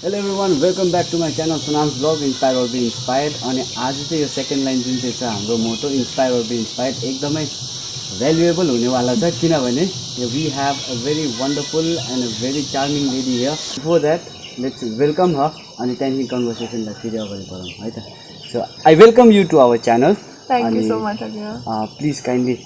Hello everyone, welcome back to my channel Sunam's vlog Inspire or Be Inspired. अनि आज चाहिँ यो second line जुन चाहिँ छ हाम्रो मोटो इन्स्पायर or Be Inspired एकदमै भ्यालुएबल हुनेवाला छ किनभने we have a very wonderful and a very charming lady here. Before that, let's welcome her अनि त्यहाँदेखि कन्भर्सेसनलाई फेरि अगाडि बढाउँ है त. So I welcome you to our channel. Thank you so much, Sakjeer. Please kindly.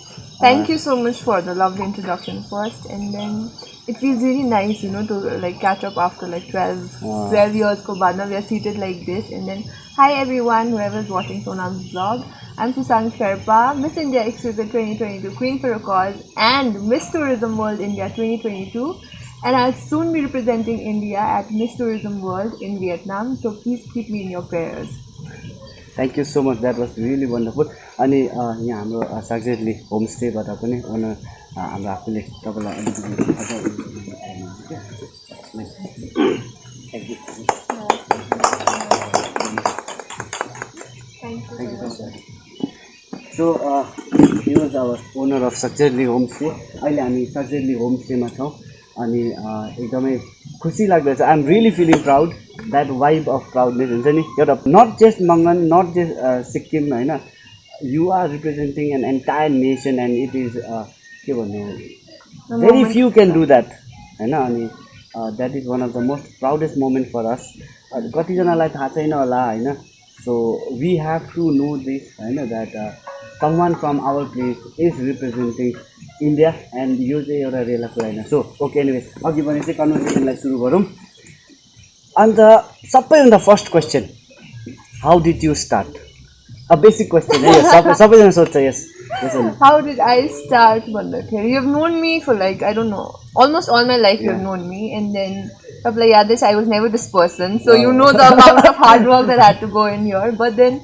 Thank you so much for the lovely introduction first, and then it feels really nice, to like catch up after like 12 years. Now we are seated like this, and then hi everyone, whoever is watching Sonam's vlog. I'm Susang Sherpa, Miss India Exquisite 2022 Queen for a Cause, and Miss Tourism World India 2022. And I'll soon be representing India at Miss Tourism World in Vietnam. So please keep me in your prayers. Thank you so much. That was really wonderful. अनि यहाँ हाम्रो सक्जेरले होमस्टेबाट पनि owner हाम्रो आफूले तपाईँलाई अलिकति so he was our owner of सक्जेरले homestay. अहिले हामी सक्जेरले होमस्टेमा छौँ अनि एकदमै खुसी लाग्दैछ. I am really feeling proud. That vibe of proudness हुन्छ नि एउटा not just Mangan not just Sikkim होइन, you are representing an entire nation and it is के भन्नु very few can do that होइन. अनि that is one of the most proudest moment for us. कतिजनालाई थाहा छैन होला होइन. So we have to know this होइन that someone from our place is representing India and यो चाहिँ एउटा रेला कुरा होइन. सो ओके, एनिवेज अघि भने चाहिँ कन्भर्सेसनलाई सुरु गरौँ. अन्त सबैभन्दा first question, how did you start? A basic question है, सबैजना सोध्छ. Yes, how did I start? You have known me for like, I don't know, almost all my life. You have known me, and then I was never this person, so you know the amount of hard work that had to go in here. But then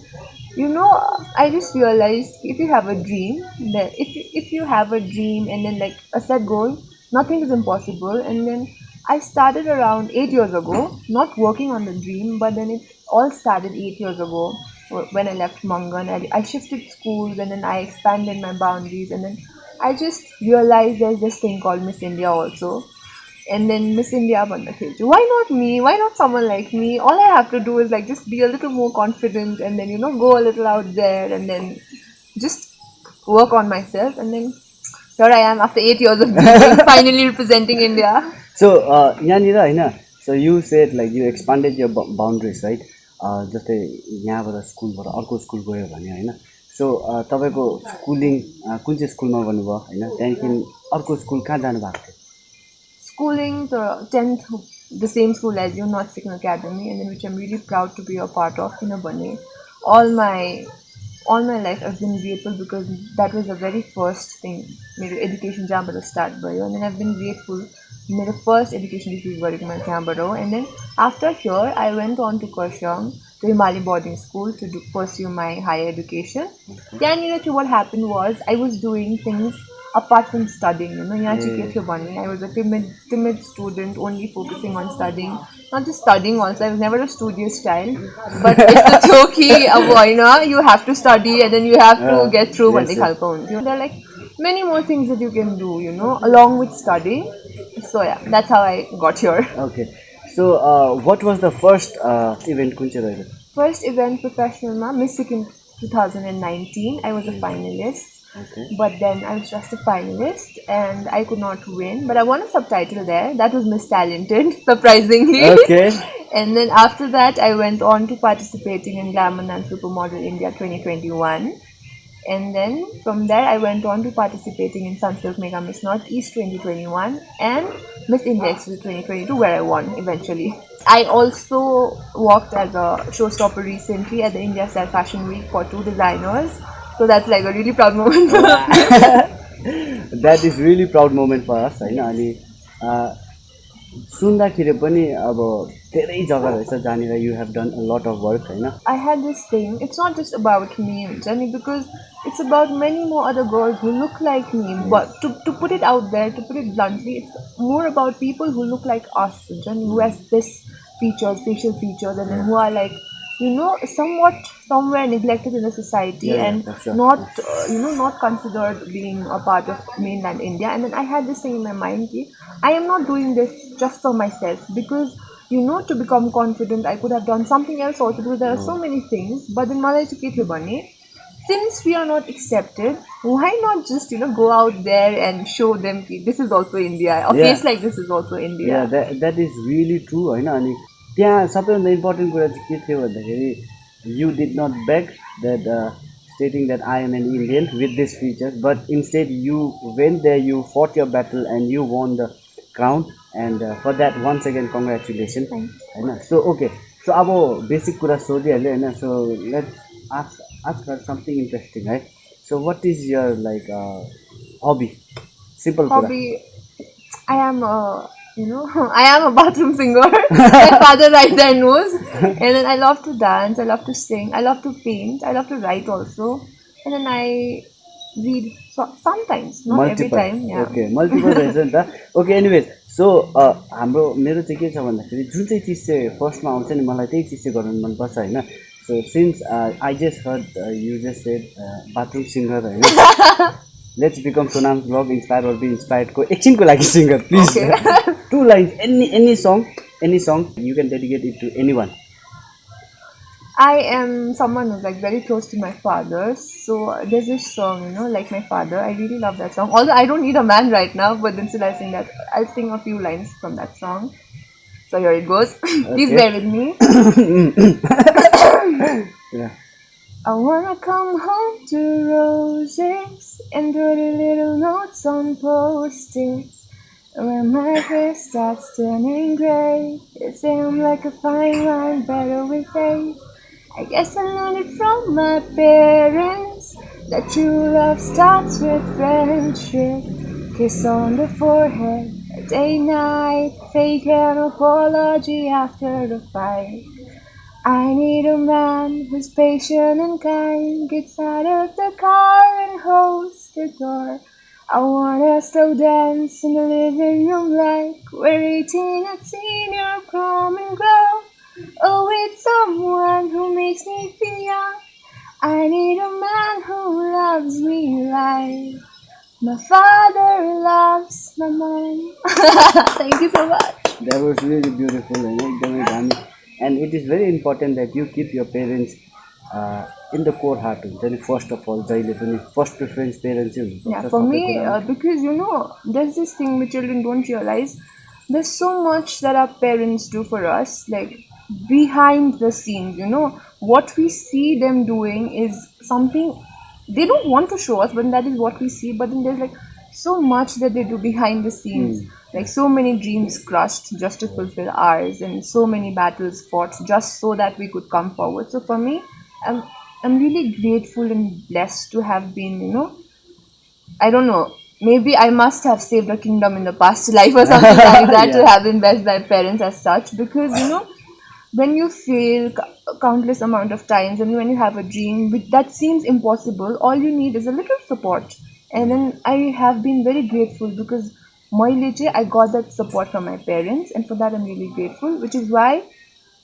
I just realized if you have a dream, then if you have a dream and then like a set goal, nothing is impossible. And then I started around 8 years ago, not working on the dream, but then it all started 8 years ago when I left Mangan. I shifted schools and then I expanded my boundaries, and then I just realized there's this thing called Miss India also. And then Miss India, why not me? Why not someone like me? All I have to do is like just be a little more confident and then go a little out there and then just work on myself. And then here I am after 8 years of being finally representing India. So yanira हैन, so you said like you expanded your boundaries, right? जस्तै यहाँबाट स्कुलबाट अर्को school गयो भने होइन. सो तपाईँको schooling कुन चाहिँ स्कुलमा गर्नुभयो होइन, त्यहाँदेखि अर्को स्कुल कहाँ जानुभएको थियो? Schooling the 10th, the same school as you, North Sikkim Academy, and then which I'm really proud to be a part of. All my life I've been grateful because that was the very first thing, my education jambaro start bhayo, and then I've been grateful. My first education received by my jambaro, and then after here I went on to Kurshang, to Himalayan boarding school to pursue my higher education. Then what happened was I was doing things apart from studying. I was a timid student, only focusing on studying. Not just studying also, I was never a studious child. But it's the choki, you have to study and then you have to get through what they call. There are like many more things that you can do, along with studying. So yeah, that's how I got here. Okay. So what was the first event? First event professional, Miss Sikkim 2019. I was a finalist. Okay. But then I was just a finalist and I could not win. But I won a subtitle there. That was Miss Talented, surprisingly. Okay. And then after that, I went on to participating in Glamour and Supermodel India 2021. And then from there, I went on to participating in Sunsilk Mega Miss Northeast 2021 and Miss India Exquisite 2022, where I won eventually. I also worked as a showstopper recently at the India Style Fashion Week for 2 designers. So that's like a really proud moment for me. That is really proud moment for us हैन. अनि सुन्दाखेरि पनि अब धेरै जग्गा रहेछ जहाँनिर you have done a lot of work Hahn. I had this thing, it's not just about me, Jenny, because it's about many more other girls who look like me. But to put it out there, to put it bluntly, it's more about people who look like us, Jenny, who has this features, facial features, and then who are like somewhat somewhere neglected in the society and not considered being a part of mainland India. And then I had this thing in my mind, I am not doing this just for myself, because you know, to become confident, I could have done something else also because there are so many things. But then मलाई चाहिँ के थियो भने, since we are not accepted, why not just, you know, go out there and show them that this is also India. A place like this is also India. Yeah, that is really true हैन. अनि त्यहाँ सबैभन्दा important कुरा चाहिँ के थियो भन्दाखेरि you did not beg that stating that I am an Indian with these features, but instead you went there, you fought your battle and you won the crown, and for that once again congratulations. हैन. So okay, so अब basic कुरा सोधिहाल्यो हैन. So let's ask her something interesting, right? So what is your like hobby? Simple hobby. I am you know, I am a bathroom singer. My father right there knows. And then I love to dance, I love to sing, I love to paint, I love to write also. And then I read sometimes, not multiple. Every time. Yeah. Okay, multiple रहेछ नि त. Okay, anyways, so हाम्रो मेरो चाहिँ के छ भन्दाखेरि जुन चाहिँ चिज चाहिँ फर्स्टमा आउँछ नि मलाई त्यही चिज चाहिँ गर्न मन पर्छ हैन. So since I just heard you just said bathroom singer Hahn. Let's become Sonam's vlog inspired or be inspired को एकछिनको लागि singer please. Okay. 2 lines, any song you can dedicate it to anyone. I am someone who's like very close to my father, so there's this song, you know, like my father. I really love that song. Although I don't need a man right now, but then still I'll sing that. I'll sing a few lines from that song. So here it goes. Please bear with me. Yeah. I wanna come home to roses and put little notes on post-its. When my hair starts turning grey, they say I'm like a fine wine, better with age. I guess I learned it from my parents that true love starts with friendship. Kiss on the forehead, day night, fake an apology after the fight. I need a man who's patient and kind, gets out of the car and holds the door. I wanna slow dance in the living room like we're 18 at senior prom and grow. Oh, with someone who makes me feel young. I need a man who loves me like my father loves my mom. Thank you so much. That was really beautiful, and it is very important that you keep your parents in the core heart. First of all, first preference parents. Yeah, for me, because you know, there's this thing which children don't realize. There's so much that our parents do for us, like behind the scenes. You know, what we see them doing is something they don't want to show us, but that is what we see. But then there's like so much that they do behind the scenes. Like so many dreams crushed just to fulfill ours, and so many battles fought just so that we could come forward. So for me, I'm really grateful and blessed to have been, you know, I don't know, maybe I must have saved a kingdom in the past life or something like that. To have been blessed by parents as such, because you know, when you fail countless amount of times and when you have a dream that seems impossible, all you need is a little support. And then I have been very grateful because I got that support from my parents, and for that I'm really grateful, which is why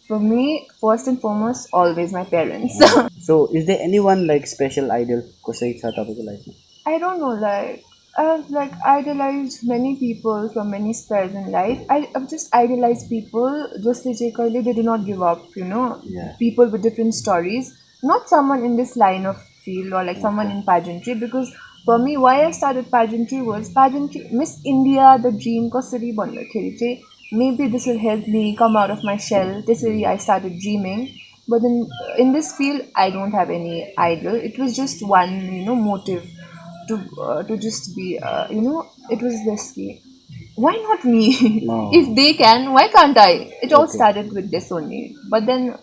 for me, first and foremost, always my parents. So is there anyone like special idol? I don't know, like I've like idolized many people from many spheres in life. I've just idolized people just they do not give up, you know. People with different stories, not someone in this line of field or like someone in pageantry, because for me, why I started pageantry was Miss India, the dream कसरी भन्दाखेरि चाहिँ maybe this will help me come out of my shell. त्यसरी I started dreaming. But then in this field, I don't have any idol. It was just one, you know, motive to just be, you know, it was this key. Why not me? No. If they can, why can't I? It all started with this only. But then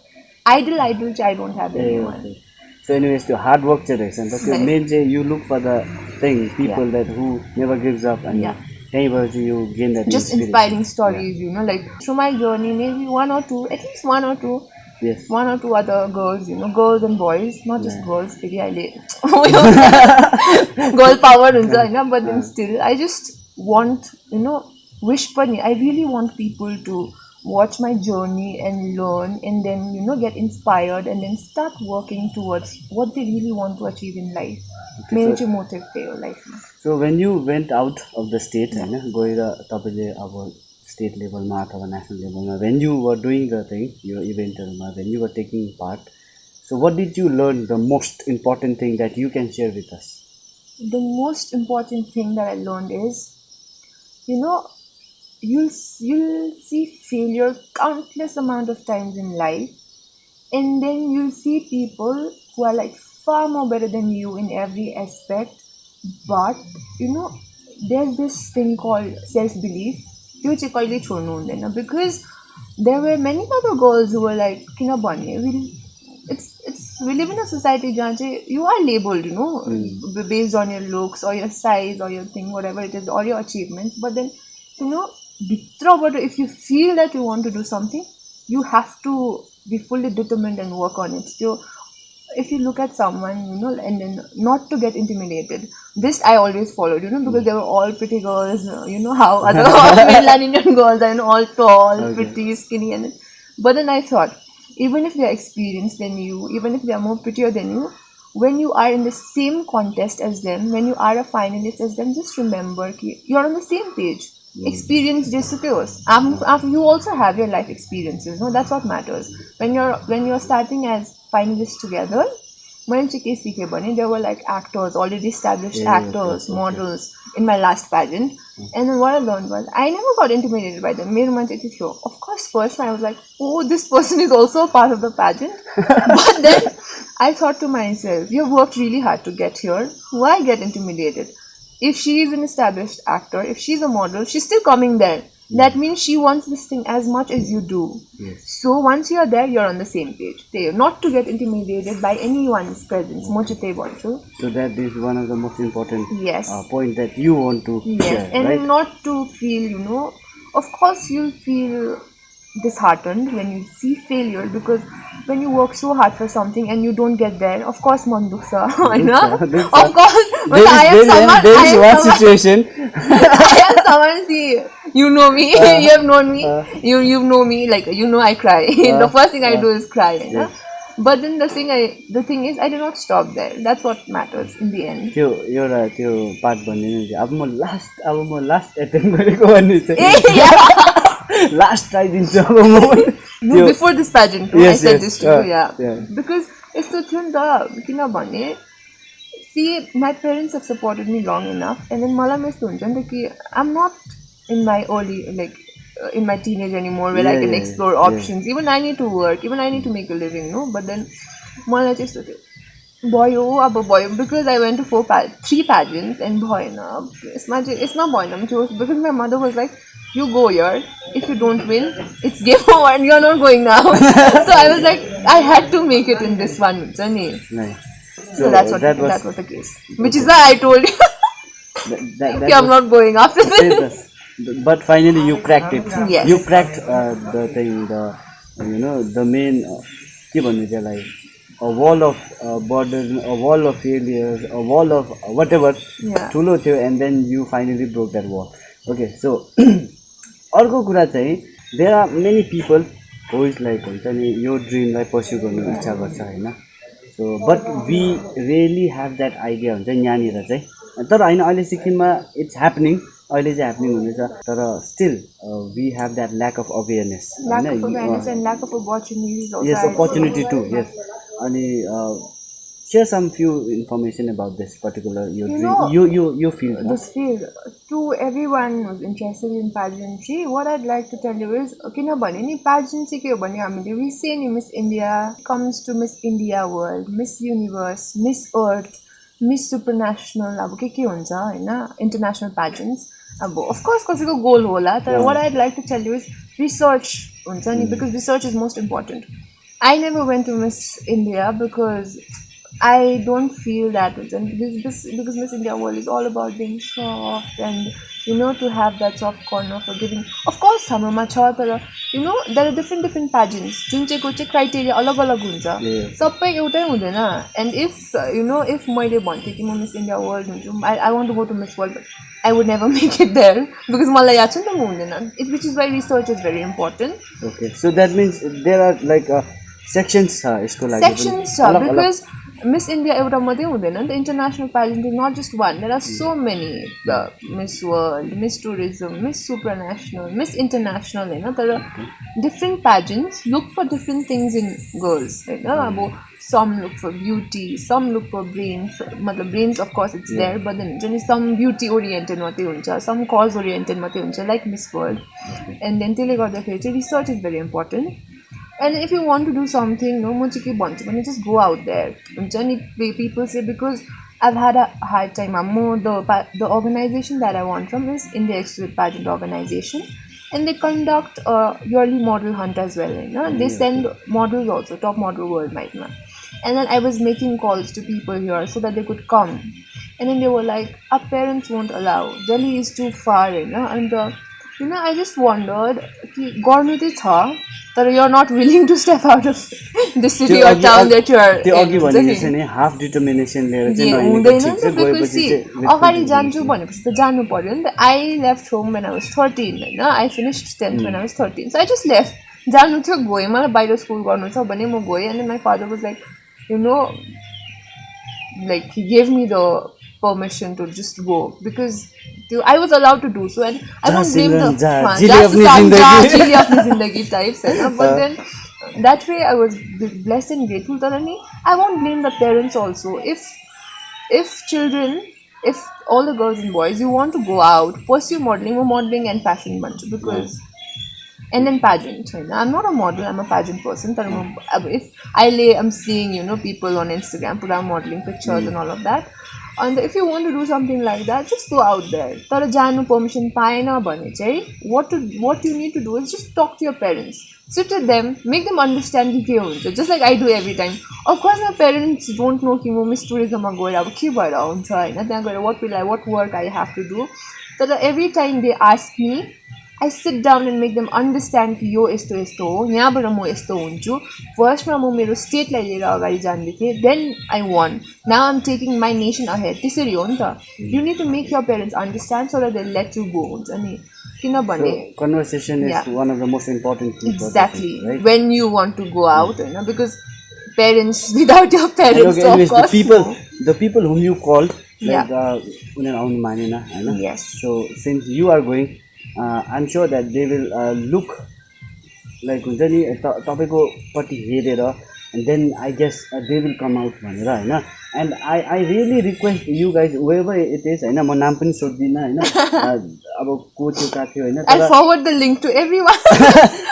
idol, I don't have anyone. So anyways, the hard work you look for the thing, people that who never gives up, and you gain that just inspiring stories, you know, like through my journey, maybe at least one or two other girls, you know, girls and boys, not just girls, girl power, but then still, I just want, you know, I really want people to watch my journey and learn, and then, you know, get inspired and then start working towards what they really want to achieve in life. Major motive life. So when you went out of the state, state लेभलमा अथवा national लेभलमा when you were doing the thing your इभेन्टहरूमा when you were taking part, so what did you learn the most important thing that you can share with us? The most important thing that I learned is, you know, you'll see failure countless amount of times in life, and then you'll see people who are like far more better than you in every aspect, but you know, there's this thing called self-belief. You चाहिँ कहिले छोड्नु हुँदैन, because there were many other girls who were like, किन भन्ने, we live in a society जहाँ चाहिँ you are labeled, you know, based on your looks or your size or your thing, whatever it is, or your achievements. But then, you know, भित्रबाट if you feel that you want to do something, you have to be fully determined and work on it. So if you look at someone, you know, and then not to get intimidated. This I always followed, you know, because they were all pretty girls. You know how other mainland Indian girls are, you know, all tall, pretty, skinny, and but then I thought, even if they are experienced than you, even if they are more prettier than you, when you are in the same contest as them, when you are a finalist as them, just remember that you're on the same page. Experience jesukeos. You also have your life experiences. No, that's what matters. When you're starting as finalists together, there were like actors, already established actors, models in my last pageant. And then what I learned was, I never got intimidated by them. Of course, first I was like, oh, this person is also a part of the pageant. But then I thought to myself, you've worked really hard to get here. Why get intimidated? If she is an established actor, if she's a model, she's still coming there. That means she wants this thing as much as you do. Yes. So once you're there, you're on the same page. Not to get intimidated by anyone's presence. So that is one of the most important yes. Point that you want to share, and right? Not to feel, you know, of course you'll feel disheartened when you see failure, because when you work so hard for something and you don't get there, of course man duksa, of course. But there is one situation. I am someone, see, you know me, you have known me, you know me, like, you know, I cry. The first thing I do is cry, yes. But then the thing is, I do not stop there. That's what matters in the end. त्यो part भन्दिनु अब म last attempt गरेको भन्ने चाहिँ last try दिन्छु अब म. No, before this pageant, I said this to you, yeah. Because it's the thing that, see, my parents have supported me long enough, and then I'm not in my early, like, in my teenage anymore, where I can explore options. Even I need to work, even I need to make a living, no? But then, because I went to 3 pageants, and it's not boy, because my mother was like, you go here, if you don't win, it's game over and you're not going now. So I was like, I had to make it in this one journey. Nice. So that was the case. Which is why I told you, I'm not going after this. But finally you cracked it. Yes. You cracked the thing, the main, like, a wall of borders, a wall of failures, a wall of whatever, and then you finally broke that wall. Okay, so अर्को कुरा चाहिँ there are many people who is like हुन्छ नि यो ड्रिमलाई pursue गर्नु इच्छा गर्छ हैन. So but we really have that idea हुन्छ यहाँनिर चाहिँ, तर हैन अहिले सिक्किममा it's happening, अहिले चाहिँ happening हुँदैछ, तर still we have that lack of awareness. Lack of awareness and lack of opportunities also. Yes, opportunity too. Yes. अनि share some few information about this particular your dream. You feel this field. To everyone who's interested in pageantry, what I'd like to tell you is, pageantry we say Miss India comes to Miss India World, Miss Universe, Miss Earth, Miss Supranational, international pageants. Of course, goal hola. What I'd like to tell you is research, because research is most important. I never went to Miss India because I don't feel that because Miss India World is all about being soft and, to have that soft corner for giving. Of course, there are different pageants. Criteria alag huncha. Sabai eutai hundaina. And if मैले भन्थे कि म Miss India World hunchu, I want to go to Miss World, but I would never make it there because मलाई याद छ नि त म हुँदैन. Which is why research is very important. Okay, so that means there are like sections sections because Miss India एउटा मात्रै हुँदैन नि त international pageant is not just one there are so many the Miss World Miss Tourism Miss Supranational Miss International हैन तर different pageants look for different things in girls हैन अब some look for beauty some look for brains मतलब brains of course it's there but then हुन्छ नि some beauty oriented मात्रै हुन्छ some cause oriented मात्रै हुन्छ like Miss World and then त्यसले गर्दाखेरि चाहिँ research is very important. And if you want to do something, no, म चाहिँ के भन्छु भने just go out there. हुन्छ नि people say because I've had a hard time. The organization that I want from is India Exquisite Pageant Organization, and they conduct a yearly model hunt as well. No? They send models also, top model world might not. And then I was making calls to people here so that they could come. And then they were like, our parents won't allow. Delhi is too far, and I just wondered, गर्नु चाहिँ छ तर you're not willing to step out of the city or town that you are त्यो अघि भने चाहिँ नि half determination लिएर चाहिँ हुँदैन नि त गएपछि अगाडि जान्छु भनेपछि त जानु पर्यो नि त I left home when I was 13 Hahn I finished 10th when I was 13 so I just left जानु थियो गएँ मलाई बाहिर स्कुल गर्नु छ भने म गएँ and my father was like like he gave me the permission to just go because I was allowed to do so and I don't blame the Zindagi types but then that way I was blessed and grateful I won't blame the parents also if children if all the girls and boys you want to go out pursue modeling and fashion bunch because and then pageant I'm not a model I'm a pageant person if I'm seeing people on Instagram put out modeling pictures and all of that and if you want to do something like that just go out there तर जानु permission पाएन भने चाहिँ what you need to do is just talk to your parents sit with them make them understand के हुन्छ just like I do every time of course my parents don't know कि म Miss Tourism मा गएर अब के भएर हुन्छ हैन त्यहाँ गएर what work I have to do तर every time they ask me I sit down and make them understand कि यो यस्तो यस्तो हो यहाँबाट म यस्तो हुन्छु फर्स्टमा म मेरो स्टेटलाई लिएर अगाडि जान्दै थिएँ then I won now I'm taking my nation ahead त्यसरी हो नि त you need to make your parents understand so that they'll let you go हुन्छ नि किनभने conversation is one of the most important things exactly right? When you want to go out because parents without your parents of course the people whom you called like उनीहरु आउनु मानेन हैन yes so since you are going I'm sure that they will look like हुन्छ नि तपाईको पट्टि हेरेर and then I guess they will come out भनेर हैन and I really request you guys whoever it is हैन म नाम पनि सोध्दिन हैन अब को थियो का थियो हैन I'll forward the link to everyone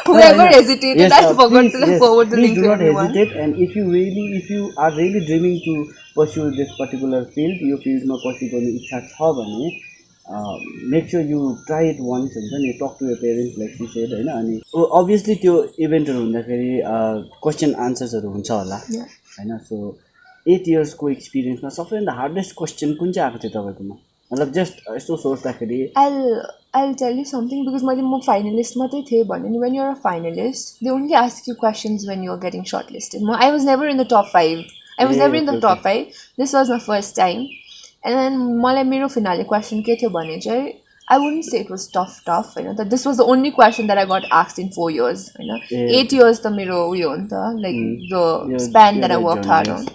whoever hesitated yes, I forgot to forward the link to everyone do not hesitate and if you are really dreaming to pursue this particular field यो फिल्डमा pursue गर्ने इच्छा छ भने make sure you try it once and then you talk to your parents like she said हैन अनि obviously त्यो इभेन्टहरु हुँदाखेरि question आन्सर्सहरु हुन्छ होला हैन सो 8 years को एक्सपिरियन्समा सबैभन्दा हार्डेस्ट क्वेशन कुन चाहिँ आएको थियो तपाईकोमा मतलब जस्ट यस्तो सोच्दाखेरि I'll tell you something because म finalist मात्रै थिए भने नि when you're a finalist they only ask you questions when you're getting shortlisted I was never in the top 5 I was never in the top 5 this was my first time and then मलाई मेरो finale question के थियो भने चाहिँ I wouldn't say it was tough that this was the only question that I got asked in 4 years 8 years त मेरो उयो हो नि त like the span that I worked hard on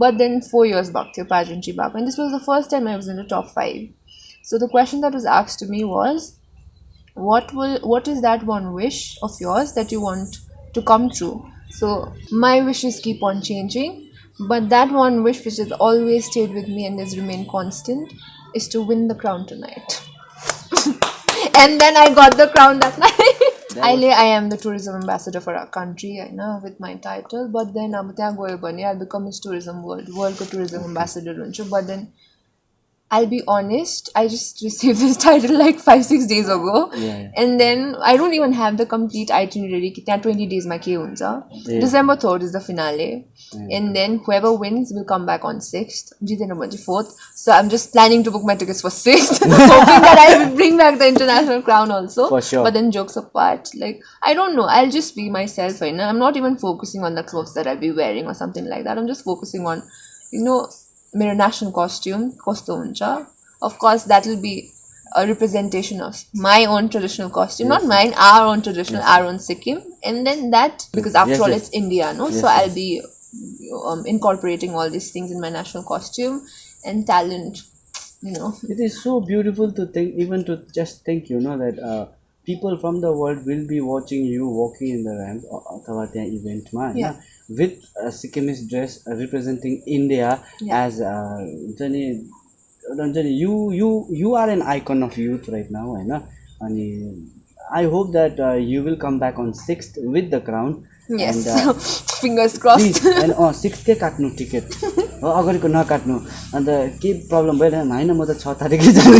but then 4 years back थियो pageantry back and this was the first time I was in the top 5 so the question that was asked to me was what is that one wish of yours that you want to come true so my wishes keep on changing but that one wish which has always stayed with me and has remained constant is to win the crown tonight and then I got the crown that night I am the tourism ambassador for our country with my title but then अब त्यहाँ गयो भने I'll become Miss Tourism World को tourism ambassador हुन्छु but then I'll be honest I just received this title like 5-6 days ago and then I don't even have the complete itinerary कि त्यहाँ 20 days मा के हुन्छ December 3rd is the finale and then whoever wins will come back on 6th Jiten भने 4th so I'm just planning to book my tickets for 6th hoping that I will bring back the international crown also for sure. But then jokes apart like I don't know I'll just be myself I'm not even focusing on the clothes that I'll be wearing or something like that I'm just focusing on मेरो national costume कस्तो हुन्छ of course that will be a representation of my own traditional costume not mine our own traditional our own Sikkim and then that because after all it's India so I'll be incorporating all these things in my national costume and talent, It is so beautiful to think, even to just think, that people from the world will be watching you walking in the ramp अथवा त्यहाँ इभेन्टमा होइन with Sikkimese dress representing India as हुन्छ नि you are an icon of youth right now होइन अनि I hope that you will come back on 6th with the crown Yes, fingers crossed. And 6th काट्नु ticket हो अगाडिको नकाट्नु अन्त के problem भइरहेन होइन म त 6 तारिकै जाने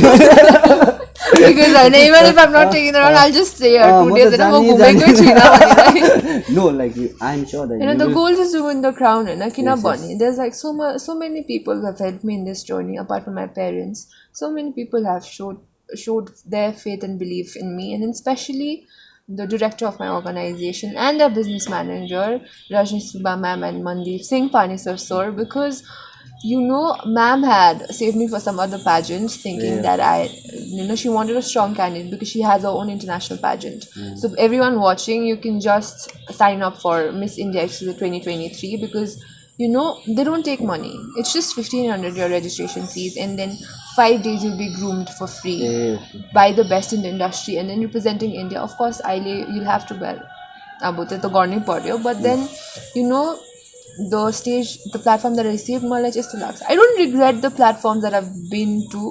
Because even if I'm not taking the run, I'll just stay here 2 days and I'm going No, like I'm sure that the goal is to win the crown, and there's like so many people who have helped me in this journey apart from my parents. So many people have showed their faith and belief in me, and especially the director of my organization and the business manager, Rajni Subha ma'am and Mandeep Singh Panisar sir, because ma'am had saved me for some other pageant thinking that she wanted a strong candidate because she has her own international pageant. So everyone watching, you can just sign up for Miss India 2023 because they don't take money. It's just 1,500 your registration fees, and then 5 days you'll be groomed for free by the best in the industry, and then representing India. Of course, you'll have to bear but then the platform that I received, I don't regret the platforms that I've been to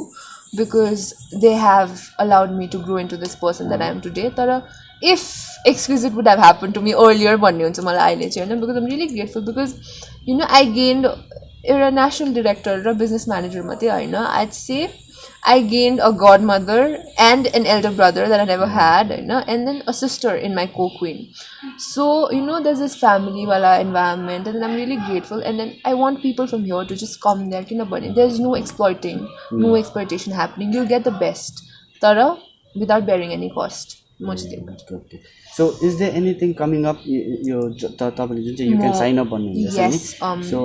because they have allowed me to grow into this person that I am today. But if exquisite would have happened to me earlier, because I'm really grateful because I gained a national director, a business manager, I'd say I gained a godmother and an elder brother that I never had, and then a sister in my co-queen. So, there's this family wala environment, and I'm really grateful. And then I want people from here to just come there, there's no exploitation happening. You'll get the best, tara, without bearing any cost. So, is there anything coming up? You can sign up on it. Yes. So,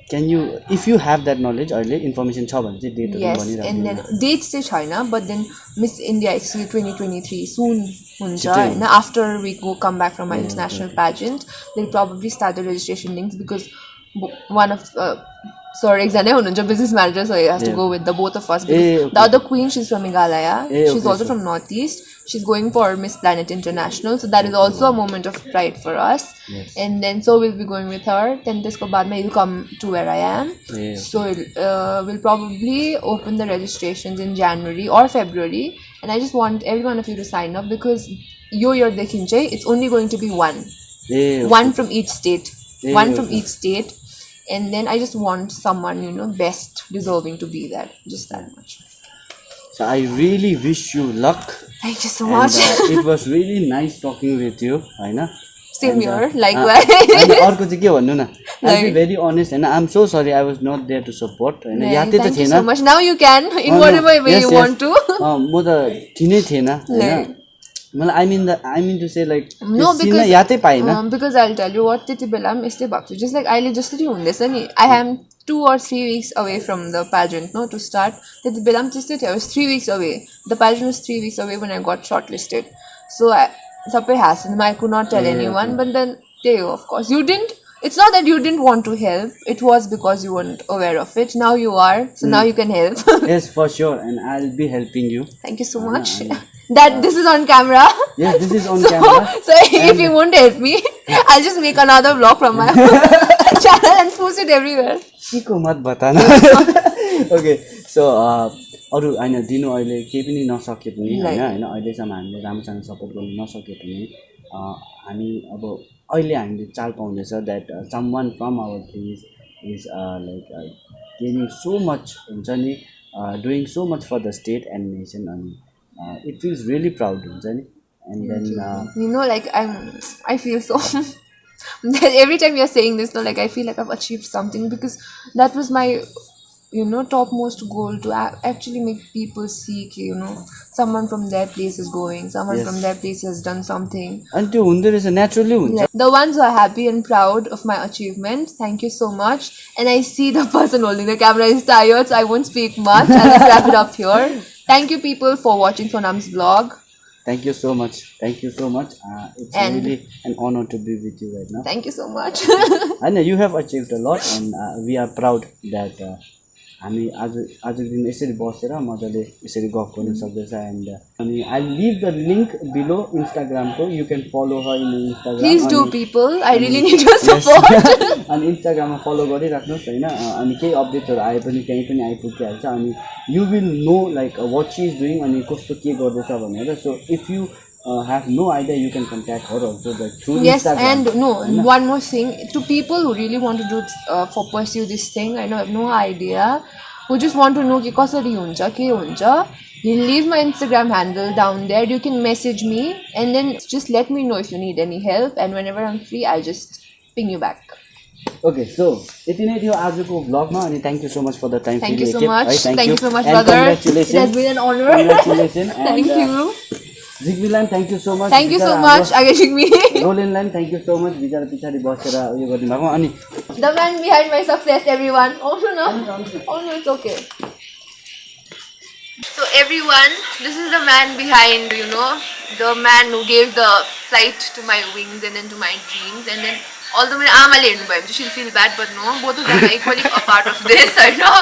can you, if you have that knowledge earlier, information छ भने चाहिँ date yes, and then dates चाहिँ छैन, but then Miss India actually 2023 soon हुन्छ हैन. After we come back from our international pageant, they'll probably start the registration links because one of एकजना हुनुहुन्छ business manager, so you have to go with the both of us because the other queen, she's from Meghalaya, she's also from Northeast, she's going for Miss Planet International, so that is also a moment of pride for us. And then so we'll be going with her. Then this will come to where I am. So we'll probably open the registrations in January or February, and I just want every one of you to sign up because your dekhinche, it's only going to be one from each state, from each state. And then I just want someone, best deserving to be there. Just that much. So I really wish you luck. Thank you so much. It was really nice talking with you. Same here, likewise. I'll be very honest, and I'm so sorry I was not there to support. Thank you so much. Now you can, in whatever way you want to. I mean to say like no, because I'll tell you what just like I am 2 or 3 weeks away from the pageant to start. I was 3 weeks away. The pageant was 3 weeks away when I got shortlisted. So I could not tell anyone, but then of course you didn't. It's not that you didn't want to help. It was because you weren't aware of it. Now you are. So now you can help. Yes, for sure. And I'll be helping you. Thank you so much. This is on camera. Yes, this is on camera. So if you won't help me, I'll just make another vlog from my channel and post it everywhere. Okay. So, अरू हैन दिनु अहिले केही पनि नसके पनि हैन अहिलेसम्म हामीले राम्रोसँग सपोर्ट गर्न नसके पनि हामी अब अहिले हामीले चाल पाउँदैछ that someone from our place is gaining so much हुन्छ नि doing so much for the state and nation, and it feels really proud हुन्छ नि. And then I feel so every time you're saying this I feel like I've achieved something because that was my topmost goal, to actually make people see someone from their place is going, someone from their place has done something, and naturally the ones who are happy and proud of my achievement. Thank you so much. And I see the person holding the camera is tired, so I won't speak much. I'll just wrap it up here. Thank you people for watching Sonam's vlog. Thank you so much. Thank you so much. It's And- really an honor to be with you right now. Thank you so much. I know you have achieved a lot, and we are proud that हामी आजको दिन यसरी बसेर मजाले यसरी गफ गर्न सक्दैछ एन्ड अनि I leave the link below इन्स्टाग्रामको you can follow her in Instagram Please do, people. I really need your support. अनि इन्स्टाग्राममा फलो गरिराख्नुहोस् होइन अनि केही अपडेटहरू आए पनि कहीँ पनि आइपुगिहाल्छ अनि you will know like what she is doing अनि कस्तो के गर्दैछ भनेर so if you have no idea you can contact her also like through Yes, Instagram. and no, one more thing. To people who really want to do pursue this thing, I know I have no idea. Who just want to know कि कसरी हुन्छ के हुन्छ. He'll leave my Instagram handle down there. You can message me and then just let me know if you need any help. And whenever I'm free, I'll just ping you back. Okay, so यति नै थियो आजको भ्लगमा अनि thank you so much for the time Thank you so much. Thank Thank you so much, and brother. It congratulations. has been an honor. Congratulations. Thank you. Zigvilan, thank you so much. Thank you so much. Agashik me. Rolandland, thank you so much. बिचारा पछाडि बसेर उयो गरिदिनु भएको अनि The man behind my success, everyone. Oh no. Oh no, it's okay. So everyone, this is the man behind, the man who gave the flight to my wings and then to my dreams, and then although my आमाले हेर्नु भयो भने she'll feel bad, but no, both of them are equally a part of this, I know.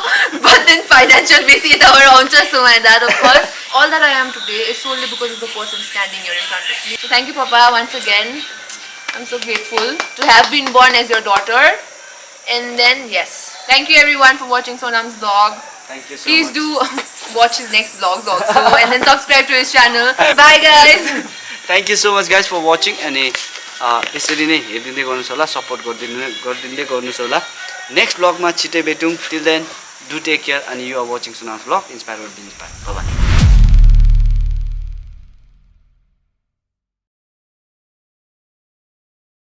But then financial basic our own, so my dad, of course. All that I am today is solely because of the person standing here in front of me. So thank you, Papa, once again. I'm so grateful to have been born as your daughter. And then, yes, thank you everyone for watching Sonam's vlog. Thank you so Please much. do watch his next vlogs also and then subscribe to his channel. Bye guys. Thank you so much guys for watching अनि यसरी नै हेरिदिँदै गर्नुहोस् होला support गरिदिँदै गर्नुहोस् होला next भ्लगमा छिटै भेटौँ till then do take care अनि you are watching Sunam's vlog inspire with inspire by